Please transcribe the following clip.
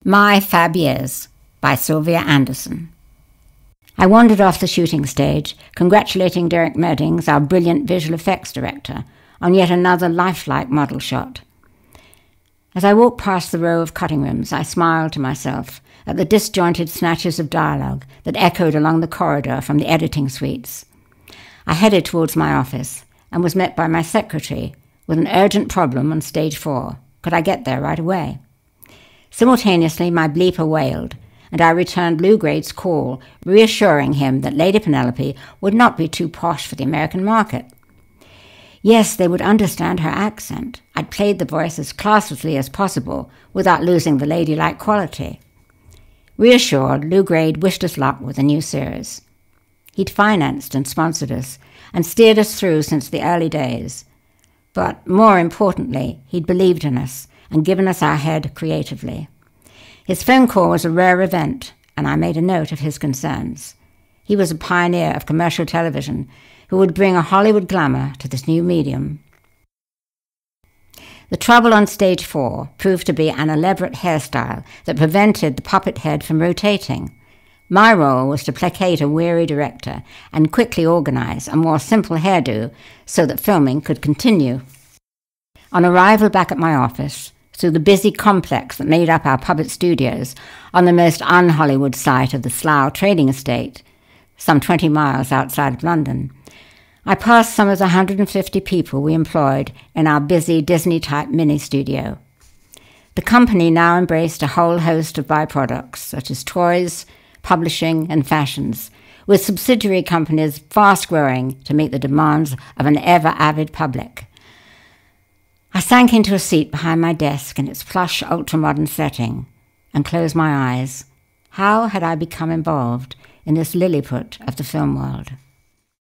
My Fab Years by Sylvia Anderson. I wandered off the shooting stage, congratulating Derek Meddings, our brilliant visual effects director, on yet another lifelike model shot. As I walked past the row of cutting rooms, I smiled to myself at the disjointed snatches of dialogue that echoed along the corridor from the editing suites. I headed towards my office and was met by my secretary with an urgent problem on stage 4. Could I get there right away? Simultaneously, my bleeper wailed, and I returned Lew Grade's call, reassuring him that Lady Penelope would not be too posh for the American market. Yes, they would understand her accent. I'd played the voice as classlessly as possible without losing the ladylike quality. Reassured, Lew Grade wished us luck with the new series. He'd financed and sponsored us and steered us through since the early days. But more importantly, he'd believed in us and given us our head creatively. His phone call was a rare event, and I made a note of his concerns. He was a pioneer of commercial television who would bring a Hollywood glamour to this new medium. The trouble on stage 4 proved to be an elaborate hairstyle that prevented the puppet head from rotating. My role was to placate a weary director and quickly organize a more simple hairdo so that filming could continue. On arrival back at my office, through the busy complex that made up our puppet studios on the most un-Hollywood site of the Slough trading estate, some 20 miles outside of London, I passed some of the 150 people we employed in our busy Disney-type mini-studio. The company now embraced a whole host of byproducts, such as toys, publishing, and fashions, with subsidiary companies fast-growing to meet the demands of an ever-avid public. I sank into a seat behind my desk in its plush, ultra-modern setting and closed my eyes. How had I become involved in this Lilliput of the film world?